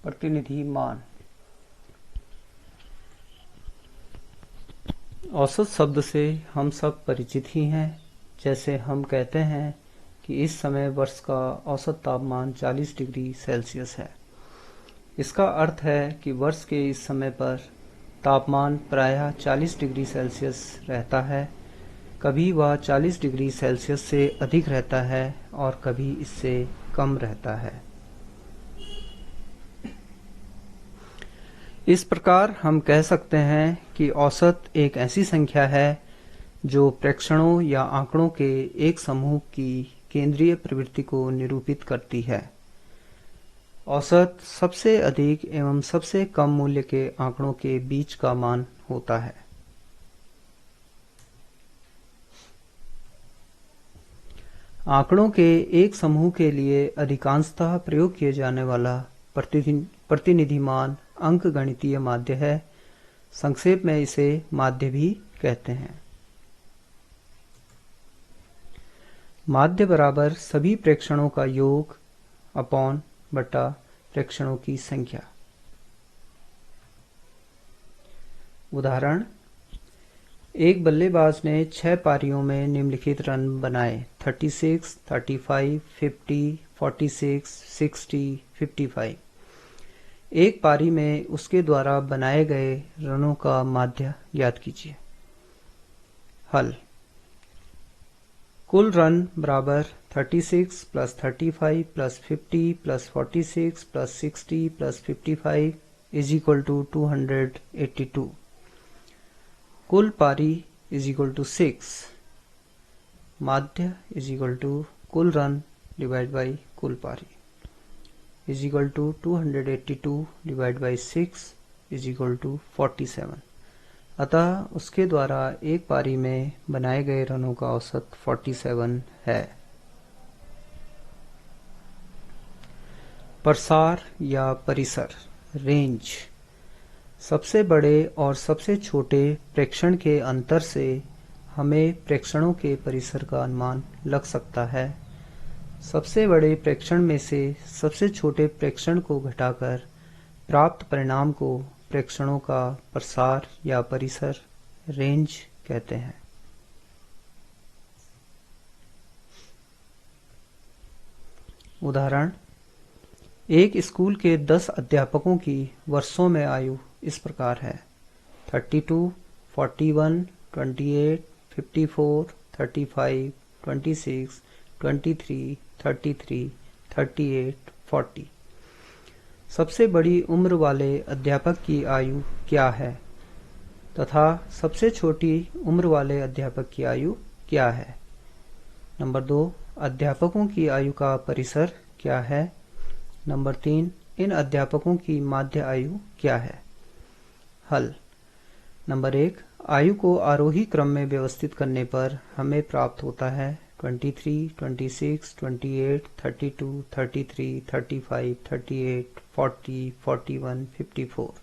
प्रतिनिधि मान। औसत शब्द से हम सब परिचित ही हैं। जैसे हम कहते हैं कि इस समय वर्ष का औसत तापमान 40 डिग्री सेल्सियस है। इसका अर्थ है कि वर्ष के इस समय पर तापमान प्रायः 40 डिग्री सेल्सियस रहता है। कभी वह 40 डिग्री सेल्सियस से अधिक रहता है और कभी इससे कम रहता है। इस प्रकार हम कह सकते हैं कि औसत एक ऐसी संख्या है जो प्रेक्षणों या आंकड़ों के एक समूह की केंद्रीय प्रवृत्ति को निरूपित करती है। औसत सबसे अधिक एवं सबसे कम मूल्य के आंकड़ों के बीच का मान होता है। आंकड़ों के एक समूह के लिए अधिकांशतः प्रयोग किए जाने वाला प्रतिनिधि मान अंकगणितीय माध्य है। संक्षेप में इसे माध्य भी कहते हैं। माध्य बराबर सभी प्रेक्षणों का योग अपॉन बटा प्रेक्षणों की संख्या। उदाहरण, एक बल्लेबाज ने 6 पारियों में निम्नलिखित रन बनाए: 36, 35, 50, 46, 60, 55। एक पारी में उसके द्वारा बनाए गए रनों का माध्य ज्ञात कीजिए। हल: कुल रन बराबर 36 plus 35 plus 50 plus 46 plus 60 plus 55 is equal to 282। कुल पारी इज इक्वल टू 6। माध्य इज इक्वल टू कुल रन डिवाइड बाई कुल पारी is equal to 282 divide by 6 is equal to 47। अतः उसके द्वारा एक पारी में बनाए गए रनों का औसत 47 है। प्रसार या परिसर रेंज। सबसे बड़े और सबसे छोटे प्रेक्षण के अंतर से हमें प्रेक्षणों के परिसर का अनुमान लग सकता है। सबसे बड़े प्रेक्षण में से सबसे छोटे प्रेक्षण को घटाकर प्राप्त परिणाम को प्रेक्षणों का प्रसार या परिसर रेंज कहते हैं। उदाहरण, एक स्कूल के 10 अध्यापकों की वर्षों में आयु इस प्रकार है: 32, 41, 28, 54, 35, 26, 23, 33, 38, 40। सबसे बड़ी उम्र वाले अध्यापक की आयु क्या है तथा सबसे छोटी उम्र वाले अध्यापक की आयु क्या है? नंबर 2, अध्यापकों की आयु का परिसर क्या है? नंबर 3, इन अध्यापकों की माध्य आयु क्या है? हल: नंबर 1, आयु को आरोही क्रम में व्यवस्थित करने पर हमें प्राप्त होता है 23, 26, 28, 32, 33, 35, 38, 40, 41, 54।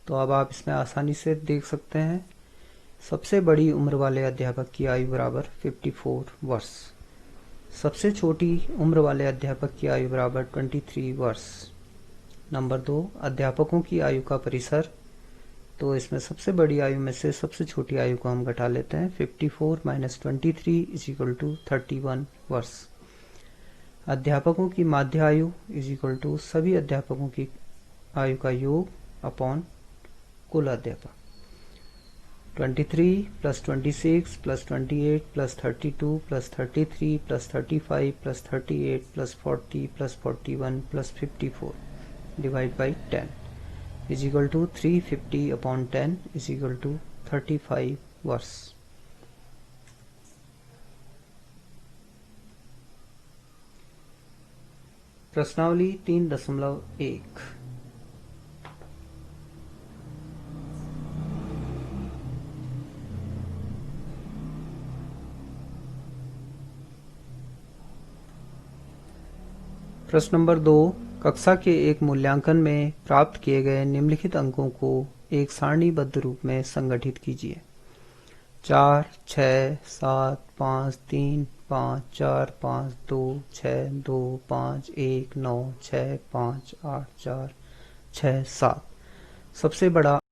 तो अब आप इसमें आसानी से देख सकते हैं। सबसे बड़ी उम्र वाले अध्यापक की आयु बराबर 54 वर्ष। सबसे छोटी उम्र वाले अध्यापक की आयु बराबर 23 वर्ष। नंबर 2, अध्यापकों की आयु का परिसर। तो इसमें सबसे बड़ी आयु में से सबसे छोटी आयु को हम घटा लेते हैं। 54 माइनस 23 इज इक्वल टू 31 वर्ष। अध्यापकों की माध्य आयु इज इक्वल टू सभी अध्यापकों की आयु का योग अपॉन कुल अध्यापक। 23 plus 26 plus 28 plus 32 plus 33 plus 35 plus 38 plus 40 plus 41 plus 54 divide by 10 is equal to 350 upon 10 is equal to 35 वर्ष। प्रश्नावली 3.1। प्रश्न नंबर 2, कक्षा के एक मूल्यांकन में प्राप्त किए गए निम्नलिखित अंकों को एक सारणीबद्ध रूप में संगठित कीजिए। 4, 6, 7, 5, 3, 5, 4, 5, 2, 6, 2, 5, 1, 9, 6, 5, 8, 4, 6, 7। सबसे बड़ा